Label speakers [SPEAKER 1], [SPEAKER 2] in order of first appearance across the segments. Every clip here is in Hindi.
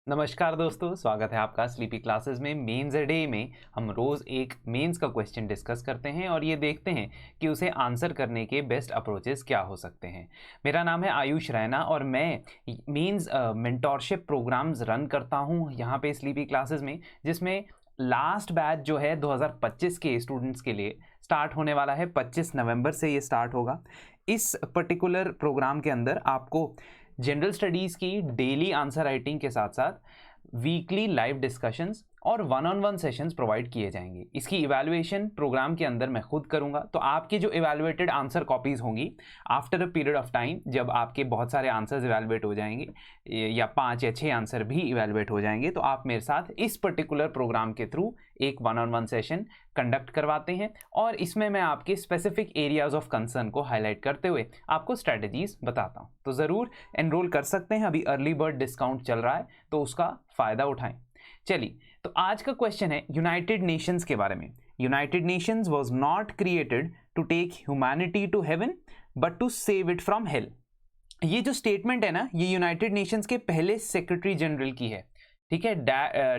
[SPEAKER 1] नमस्कार दोस्तों, स्वागत है आपका स्लीपी क्लासेस में। मेंस डे में हम रोज़ एक मेंस का क्वेश्चन डिस्कस करते हैं और ये देखते हैं कि उसे आंसर करने के बेस्ट अप्रोचेस क्या हो सकते हैं। मेरा नाम है आयुष रैना और मैं मेंस मेंटोरशिप प्रोग्राम्स रन करता हूँ यहाँ पे स्लीपी क्लासेस में, जिसमें लास्ट बैच जो है 2025 के स्टूडेंट्स के लिए स्टार्ट होने वाला है। 25 नवंबर से ये स्टार्ट होगा। इस पर्टिकुलर प्रोग्राम के अंदर आपको जनरल स्टडीज़ की डेली आंसर राइटिंग के साथ साथ वीकली लाइव डिस्कशंस और one on one sessions provide किए जाएंगे। इसकी इवैल्यूएशन प्रोग्राम के अंदर मैं खुद करूंगा, तो आपकी जो इवैल्यूएटेड आंसर कॉपीज़ होंगी after a period of time, जब आपके बहुत सारे आंसर्स इवैल्यूएट हो जाएंगे या 5 या 6 आंसर भी इवैल्यूएट हो जाएंगे, तो आप मेरे साथ इस पर्टिकुलर प्रोग्राम के थ्रू एक one on one session conduct करवाते हैं और इसमें मैं आपके स्पेसिफिक एरियाज ऑफ कंसर्न को हाईलाइट करते हुए आपको स्ट्रैटेजीज बताता हूं। तो ज़रूर एनरोल कर सकते हैं, अभी अर्ली बर्ड डिस्काउंट चल रहा है, तो उसका फ़ायदा उठाएं। चलिए, तो आज का क्वेश्चन है यूनाइटेड नेशंस के बारे में। United nations was not created to take humanity to heaven but to save it from hell. ये जो स्टेटमेंट है ना, ये यूनाइटेड नेशंस के पहले सेक्रेटरी जनरल की है, ठीक है,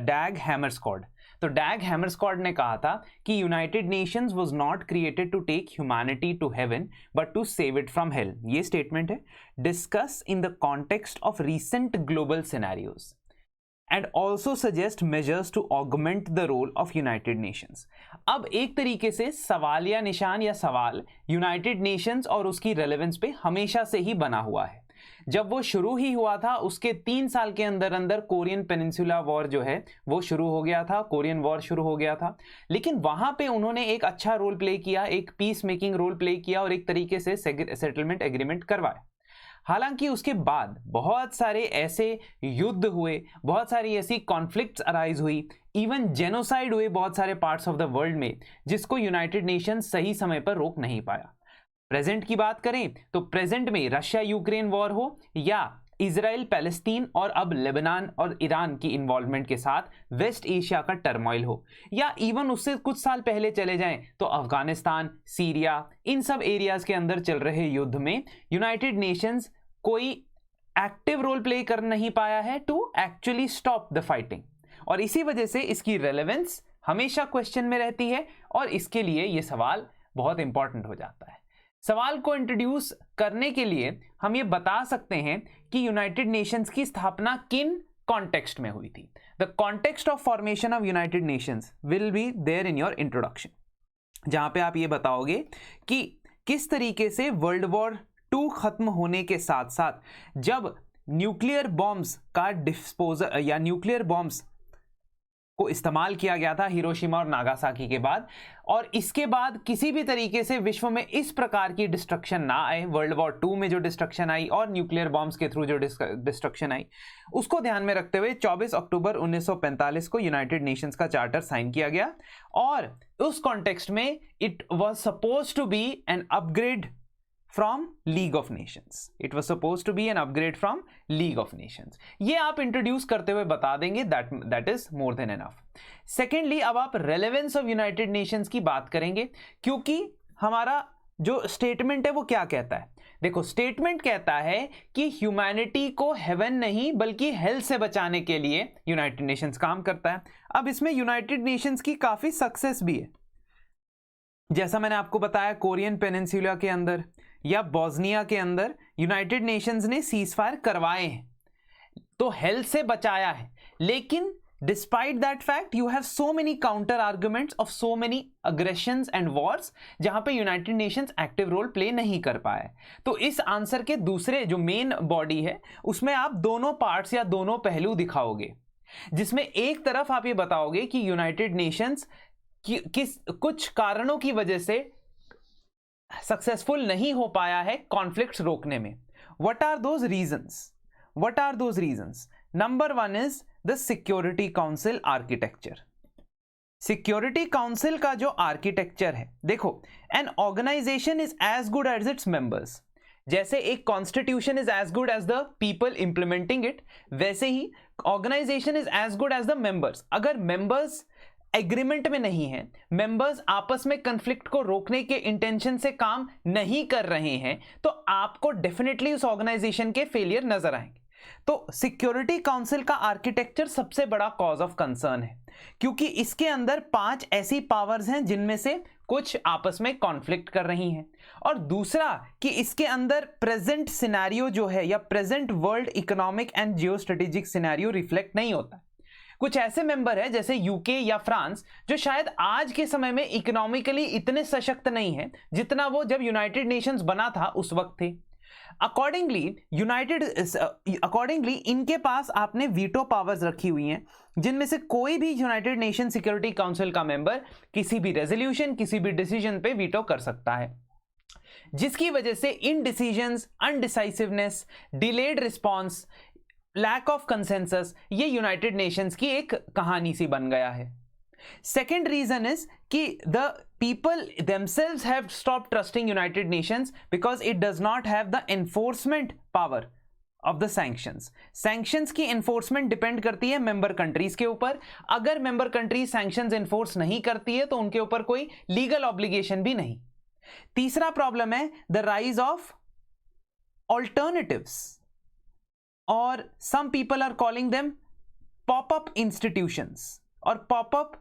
[SPEAKER 1] डैग हैमरस्कॉड। तो डैग हैमरस्कॉड ने कहा था कि united nations was not created to take humanity to heaven but to save it from hell. ये स्टेटमेंट है discuss in the context of recent global scenarios and also suggest measures to augment the role of United Nations। अब एक तरीके से सवाल या निशान या सवाल यूनाइटेड नेशंस और उसकी रेलेवेंस पे हमेशा से ही बना हुआ है। जब वो शुरू ही हुआ था, उसके 3 साल के अंदर अंदर कोरियन पेनिनसुला वॉर जो है वो शुरू हो गया था, कोरियन वॉर शुरू हो गया था। लेकिन वहां पे उन्होंने एक अच्छा रोल प्ले किया, एक पीस मेकिंग रोल प्ले किया और एक तरीके से सेटलमेंट एग्रीमेंट करवाया। हालांकि उसके बाद बहुत सारे ऐसे युद्ध हुए, बहुत सारी ऐसी कॉन्फ्लिक्ट्स अराइज हुई, इवन जेनोसाइड हुए बहुत सारे पार्ट्स ऑफ द वर्ल्ड में, जिसको यूनाइटेड नेशंस सही समय पर रोक नहीं पाया। प्रेजेंट की बात करें तो प्रेजेंट में रशिया यूक्रेन वॉर हो या इजराइल पैलेस्तीन और अब लेबनान और ईरान की इन्वॉल्वमेंट के साथ वेस्ट एशिया का टर्मोइल हो, या इवन उससे कुछ साल पहले चले जाएं तो अफगानिस्तान, सीरिया, इन सब एरियाज के अंदर चल रहे युद्ध में यूनाइटेड नेशंस कोई एक्टिव रोल प्ले कर नहीं पाया है to actually stop the fighting. और इसी वजह से इसकी रेलेवेंस हमेशा क्वेश्चन में रहती है और इसके लिए यह सवाल बहुत इंपॉर्टेंट हो जाता है। सवाल को इंट्रोड्यूस करने के लिए हम ये बता सकते हैं कि यूनाइटेड नेशंस की स्थापना किन कॉन्टेक्स्ट में हुई थी। The context of formation of united nations will be there in your introduction, जहां पे आप ये बताओगे कि किस तरीके से वर्ल्ड वॉर 2 खत्म होने के साथ साथ जब न्यूक्लियर बॉम्ब्स का डिस्पोजल या न्यूक्लियर बॉम्ब्स को इस्तेमाल किया गया था हिरोशिमा और नागासाकी के बाद, और इसके बाद किसी भी तरीके से विश्व में इस प्रकार की डिस्ट्रक्शन ना आए। वर्ल्ड वॉर 2 में जो डिस्ट्रक्शन आई और न्यूक्लियर बॉम्ब्स के थ्रू जो डिस्ट्रक्शन आई, उसको ध्यान में रखते हुए 24 अक्टूबर 1945 को यूनाइटेड नेशंस का चार्टर साइन किया गया और उस कॉन्टेक्स्ट में it was suppose to be an upgrade from League of Nations. It was supposed to be an upgrade from League of Nations. ये आप इंट्रोड्यूस करते हुए बता देंगे, that is more than enough. Secondly, अब आप relevance of United Nations की बात करेंगे, क्योंकि हमारा जो स्टेटमेंट है वो क्या कहता है। देखो, स्टेटमेंट कहता है कि ह्यूमैनिटी को हेवन नहीं बल्कि हेल से बचाने के लिए यूनाइटेड नेशंस काम करता है। अब इसमें यूनाइटेड नेशंस की काफी सक्सेस भी है, जैसा मैंने आपको बताया कोरियन पेनिनसुला के अंदर या बॉस्निया के अंदर यूनाइटेड नेशंस ने सीजफायर करवाए हैं, तो हेल से बचाया है। लेकिन despite that fact you have so many counter arguments of so many aggressions and wars, जहां पे United Nations active role play नहीं कर पाए। तो इस आंसर के दूसरे जो मेन बॉडी है उसमें आप दोनों पार्ट्स या दोनों पहलू दिखाओगे, जिसमें एक तरफ आप ये बताओगे कि यूनाइटेड नेशंस किस कुछ कारणों की वजह से सक्सेसफुल नहीं हो पाया है कॉन्फ्लिक्ट्स रोकने में। What are those reasons? What are those reasons? Number 1 is the security council architecture. Security council का जो आर्किटेक्चर है, देखो, an organization is as good as its members. जैसे एक constitution is as good as the people implementing it, वैसे ही organization is as good as the members. अगर मेंबर्स एग्रीमेंट में नहीं है, मेंबर्स आपस में कंफ्लिक्ट को रोकने के इंटेंशन से काम नहीं कर रहे हैं, तो आपको डेफिनेटली उस ऑर्गेनाइजेशन के फेलियर नजर आएंगे। तो सिक्योरिटी काउंसिल का आर्किटेक्चर सबसे बड़ा कॉज ऑफ कंसर्न है, क्योंकि इसके अंदर 5 ऐसी पावर्स हैं जिनमें से कुछ आपस में कॉन्फ्लिक्ट कर रही हैं, और दूसरा कि इसके अंदर प्रेजेंट सिनेरियो जो है या present world economic and geo strategic scenario reflect नहीं होता। कुछ ऐसे मेंबर है जैसे यूके या फ्रांस जो शायद आज के समय में इकोनॉमिकली इतने सशक्त नहीं है जितना वो जब यूनाइटेड नेशंस बना था उस वक्त थे। अकॉर्डिंगली इनके पास आपने वीटो पावर्स रखी हुई हैं, जिनमें से कोई भी यूनाइटेड नेशन सिक्योरिटी काउंसिल का मेंबर किसी भी रेजोल्यूशन, किसी भी डिसीजन पे वीटो कर सकता है, जिसकी वजह से indecisions, undecisiveness, delayed response, lack of consensus ये यूनाइटेड नेशंस की एक कहानी सी बन गया है। सेकेंड रीजन इज कि the people themselves have stopped trusting United Nations because it does not have the enforcement power of the sanctions. Sanctions की enforcement depend करती है member countries के ऊपर। अगर member countries sanctions enforce नहीं करती है तो उनके ऊपर कोई legal obligation भी नहीं। तीसरा प्रॉब्लम है the rise of alternatives, और some people are calling them pop-up institutions और pop-up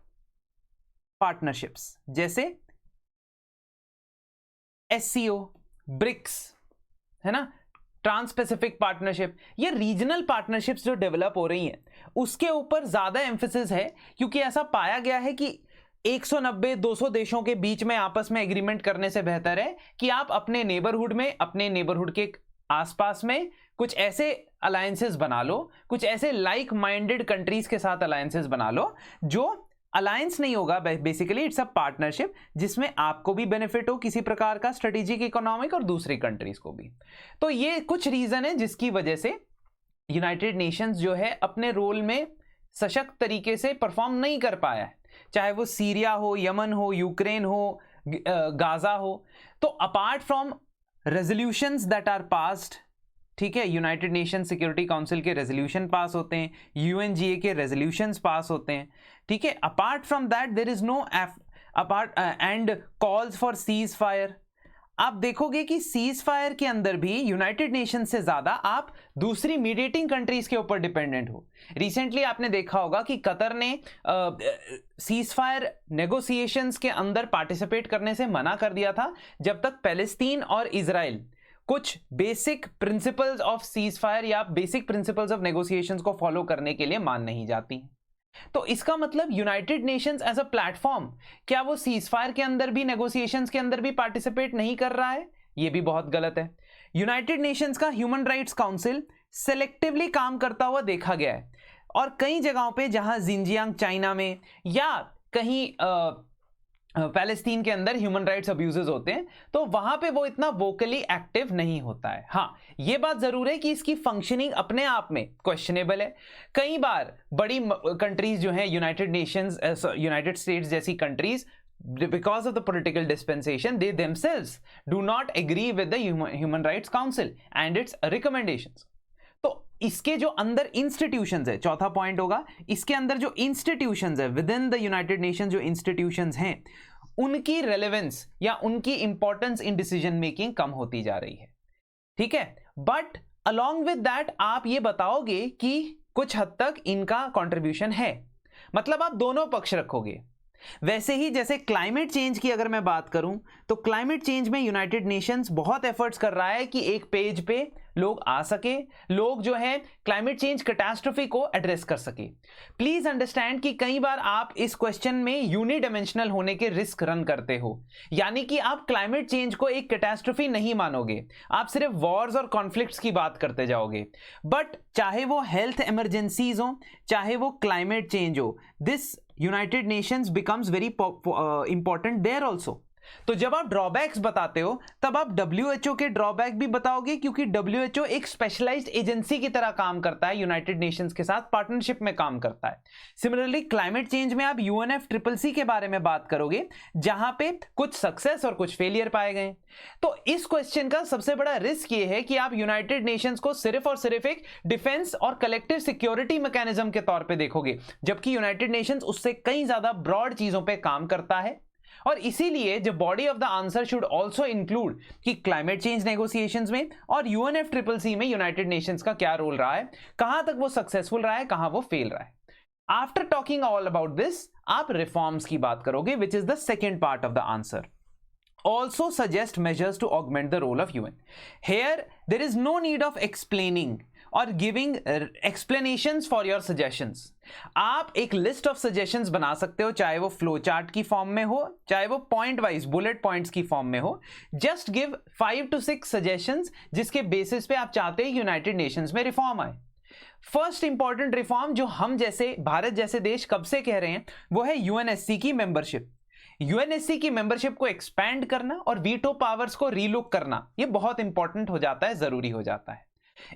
[SPEAKER 1] पार्टनरशिप्स, जैसे SCO, ब्रिक्स, है ना, ट्रांस पैसिफिक पार्टनरशिप, ये रीजनल पार्टनरशिप्स जो डेवलप हो रही हैं उसके ऊपर ज्यादा एम्फेसिस है, क्योंकि ऐसा पाया गया है कि 190-200 देशों के बीच में आपस में एग्रीमेंट करने से बेहतर है कि आप अपने नेबरहुड में, अपने नेबरहुड के आसपास में कुछ ऐसे अलायंसेस बना लो, कुछ ऐसे लाइक माइंडेड कंट्रीज के साथ अलायंसेस बना लो जो अलायंस नहीं होगा, बेसिकली इट्स अ पार्टनरशिप जिसमें आपको भी बेनिफिट हो किसी प्रकार का स्ट्रेटेजिक, इकोनॉमिक, और दूसरी कंट्रीज को भी। तो ये कुछ रीजन है जिसकी वजह से यूनाइटेड नेशंस जो है अपने रोल में सशक्त तरीके से परफॉर्म नहीं कर पाया है, चाहे वो सीरिया हो, यमन हो, यूक्रेन हो, गाजा हो। तो apart from resolutions that are passed, ठीक है, यूनाइटेड नेशन सिक्योरिटी काउंसिल के रेजोल्यूशन पास होते हैं, UNGA के रेजोल्यूशंस पास होते हैं, ठीक है। Apart from that there is no end calls for ceasefire. आप देखोगे कि सीज फायर के अंदर भी यूनाइटेड नेशन से ज्यादा आप दूसरी मीडिएटिंग कंट्रीज के ऊपर डिपेंडेंट हो। रिसेंटली आपने देखा होगा कि कतर ने सीज फायर नेगोशिएशंस के अंदर पार्टिसिपेट करने से मना कर दिया था जब तक पैलेस्तीन और इजराइल कुछ basic principles of ceasefire या बेसिक प्रिंसिपल्स ऑफ नेगोशिएशंस को फॉलो करने के लिए मान नहीं जाती। तो इसका मतलब united nations as a platform, क्या वो सीज फायर के अंदर भी, नेगोशिएशंस के अंदर भी पार्टिसिपेट नहीं कर रहा है? ये भी बहुत गलत है। यूनाइटेड नेशंस का ह्यूमन राइट्स काउंसिल सेलेक्टिवली काम करता हुआ देखा गया है, और कई जगहों पे जहां जिंजियांग चाइना में या कहीं पैलेस्तीन के अंदर ह्यूमन राइट्स अब्यूजेस होते हैं तो वहां पे वो इतना वोकली एक्टिव नहीं होता है। हाँ, ये बात जरूर है कि इसकी फंक्शनिंग अपने आप में क्वेश्चनेबल है। कई बार बड़ी कंट्रीज जो हैं, यूनाइटेड स्टेट्स जैसी countries, because of the political dispensation they themselves do not agree with the human rights council and its recommendations। तो इसके जो अंदर इंस्टीट्यूशंस है, चौथा पॉइंट होगा, इसके अंदर जो इंस्टीट्यूशंस है with in the United Nations, जो इंस्टीट्यूशंस हैं उनकी रेलेवेंस या उनकी इंपॉर्टेंस इन डिसीजन मेकिंग कम होती जा रही है, ठीक है। बट अलोंग विद दैट आप ये बताओगे कि कुछ हद तक इनका कंट्रीब्यूशन है, मतलब आप दोनों पक्ष रखोगे। वैसे ही जैसे क्लाइमेट चेंज की अगर मैं बात करूं तो क्लाइमेट चेंज में यूनाइटेड नेशंस बहुत एफर्ट्स कर रहा है कि एक पेज पे लोग आ सके, लोग जो है क्लाइमेट चेंज कैटास्ट्रोफी को एड्रेस कर सके। प्लीज अंडरस्टैंड कि कई बार आप इस क्वेश्चन में यूनिडायमेंशनल होने के रिस्क रन करते हो, यानी कि आप क्लाइमेट चेंज को एक कैटास्ट्रोफी नहीं मानोगे, आप सिर्फ वॉर्स और कॉन्फ्लिक्ट्स की बात करते जाओगे। बट चाहे वो हेल्थ इमरजेंसीज हो, चाहे वो क्लाइमेट चेंज हो, this united nations becomes very important there also. तो जब आप ड्रॉबैक्स बताते हो तब आप WHO के ड्रॉबैक भी बताओगे, क्योंकि WHO एक स्पेशलाइज्ड एजेंसी की तरह काम करता है, यूनाइटेड नेशंस के साथ पार्टनरशिप में काम करता है। सिमिलरली क्लाइमेट चेंज में आप UNFCCC के बारे में बात करोगे, जहां पे कुछ सक्सेस और कुछ फेलियर पाए गए। तो इस क्वेश्चन का सबसे बड़ा रिस्क ये है कि आप यूनाइटेड नेशंस को सिर्फ और सिर्फ एक डिफेंस और कलेक्टिव सिक्योरिटी मैकेनिज्म के तौर पे देखोगे, जबकि यूनाइटेड नेशंस उससे कई ज्यादा ब्रॉड चीजों पे काम करता है। और इसीलिए जो body of the answer should also include कि क्लाइमेट चेंज नेगोशिएशंस में और UNFCCC में यूनाइटेड नेशंस का क्या रोल रहा है, कहां तक वो सक्सेसफुल रहा है, कहां वो फेल रहा है। After talking all about this, आप रिफॉर्म्स की बात करोगे, which is the second part of the answer. Also suggest measures to augment the role of UN. Here, there is no need of explaining or giving explanations for your suggestions. आप एक लिस्ट ऑफ सजेशंस बना सकते हो, चाहे वो फ्लो चार्ट की फॉर्म में हो, चाहे वो पॉइंट वाइज बुलेट पॉइंट्स की फॉर्म में हो। जस्ट गिव 5 to 6 सजेशंस जिसके बेसिस पे आप चाहते हैं यूनाइटेड नेशंस में रिफॉर्म आए। फर्स्ट इंपॉर्टेंट रिफॉर्म जो हम जैसे भारत जैसे देश कब से कह रहे हैं, वो है UNSC की मेंबरशिप। UNSC की मेंबरशिप को एक्सपैंड करना और वीटो पावर्स को रीलुक करना, ये बहुत इंपॉर्टेंट हो जाता है, जरूरी हो जाता है।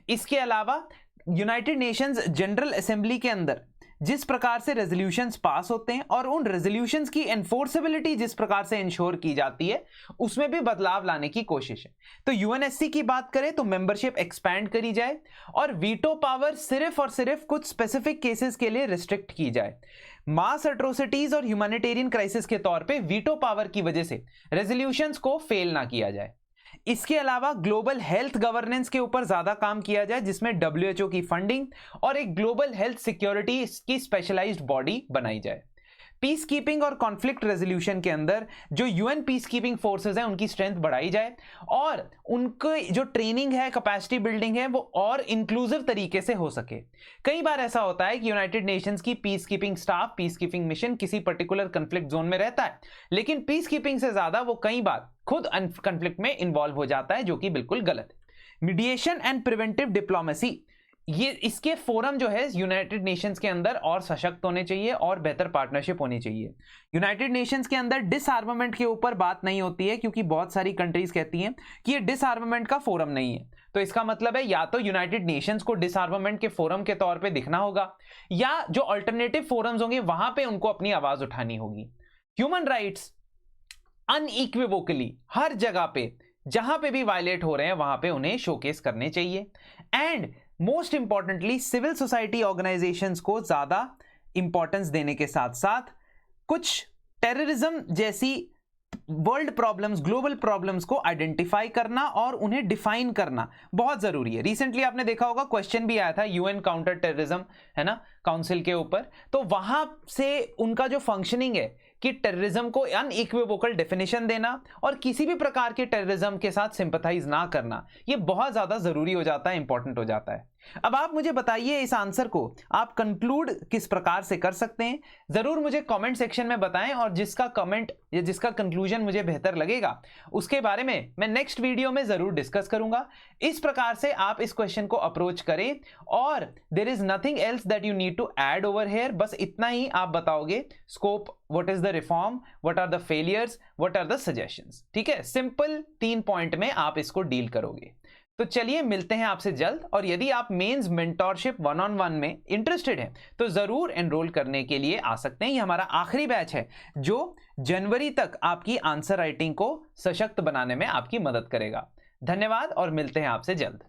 [SPEAKER 1] इसके अलावा यूनाइटेड नेशंस जनरल असेंबली के अंदर जिस प्रकार से रेजोल्यूशंस पास होते हैं और उन रेजोल्यूशंस की एनफोर्सेबिलिटी जिस प्रकार से इंश्योर की जाती है, उसमें भी बदलाव लाने की कोशिश है। तो UNSC की बात करें तो मेंबरशिप एक्सपैंड करी जाए और वीटो पावर सिर्फ और सिर्फ कुछ स्पेसिफिक केसेस के लिए रिस्ट्रिक्ट की जाए। मास एट्रोसिटीज और ह्यूमैनिटेरियन क्राइसिस के तौर पे वीटो पावर की वजह से रेजोल्यूशंस को फेल ना किया जाए। इसके अलावा ग्लोबल हेल्थ गवर्नेंस के ऊपर ज्यादा काम किया जाए, जिसमें WHO की फंडिंग और एक ग्लोबल हेल्थ सिक्योरिटी की स्पेशलाइज्ड बॉडी बनाई जाए। पीस कीपिंग और कॉन्फ्लिक्ट रेजोल्यूशन के अंदर जो UN पीस कीपिंग फोर्सेस हैं उनकी स्ट्रेंथ बढ़ाई जाए और उनकी जो ट्रेनिंग है, कैपेसिटी बिल्डिंग है, वो और इंक्लूसिव तरीके से हो सके। कई बार ऐसा होता है कि यूनाइटेड नेशंस की peace keeping staff, peace keeping mission किसी पर्टिकुलर कॉन्फ्लिक्ट जोन में रहता है, लेकिन पीस कीपिंग से ज्यादा वो कई बार खुद कॉन्फ्लिक्ट में इन्वॉल्व हो जाता है, जो कि बिल्कुल गलत है। मीडिएशन एंड प्रिवेंटिव डिप्लोमेसी, ये इसके फोरम जो है यूनाइटेड नेशंस के अंदर और सशक्त होने चाहिए और बेहतर पार्टनरशिप होनी चाहिए। यूनाइटेड नेशंस के अंदर डिसआर्मामेंट के ऊपर बात नहीं होती है, क्योंकि बहुत सारी कंट्रीज कहती हैं कि ये डिसआर्मामेंट का फोरम नहीं है। तो इसका मतलब है या तो यूनाइटेड नेशंस को डिसआर्मामेंट के फोरम के तौर पे दिखना होगा, या जो अल्टरनेटिव फोरम्स होंगे वहां पे उनको अपनी आवाज उठानी होगी। ह्यूमन राइट्स अनइक्विवोकली हर जगह पे जहां पे भी वायलेट हो रहे हैं वहां पे उन्हें शोकेस करने चाहिए। And most importantly civil society organisations को ज्यादा इंपॉर्टेंस देने के साथ साथ कुछ टेररिज्म जैसी वर्ल्ड प्रॉब्लम्स, ग्लोबल प्रॉब्लम्स को आइडेंटिफाई करना और उन्हें डिफाइन करना बहुत जरूरी है। रिसेंटली आपने देखा होगा क्वेश्चन भी आया था UN काउंटर टेररिज्म, है ना, काउंसिल के ऊपर। तो वहां से उनका जो फंक्शनिंग है कि टेररिज्म को अनइक्विवोकल डेफिनेशन देना और किसी भी प्रकार के टेररिज्म के साथ सिंपैथाइज ना करना, ये बहुत ज्यादा जरूरी हो जाता है, इंपॉर्टेंट हो जाता है। अब आप मुझे बताइए इस आंसर को आप कंक्लूड किस प्रकार से कर सकते हैं, जरूर मुझे कमेंट सेक्शन में बताएं, और जिसका कमेंट या जिसका कंक्लूजन मुझे बेहतर लगेगा उसके बारे में मैं नेक्स्ट वीडियो में जरूर डिस्कस करूंगा। इस प्रकार से आप इस क्वेश्चन को अप्रोच करें और there is nothing else that you need to add over here. बस इतना ही आप बताओगे, scope, what is the reform, what are the failures, what are the suggestions. ठीक है, सिंपल 3 पॉइंट में आप इसको डील करोगे। तो चलिए मिलते हैं आपसे जल्द, और यदि आप मेंस मेंटोरशिप 1-on-1 में इंटरेस्टेड हैं तो जरूर एनरोल करने के लिए आ सकते हैं। ये हमारा आखिरी बैच है जो जनवरी तक आपकी आंसर राइटिंग को सशक्त बनाने में आपकी मदद करेगा। धन्यवाद और मिलते हैं आपसे जल्द।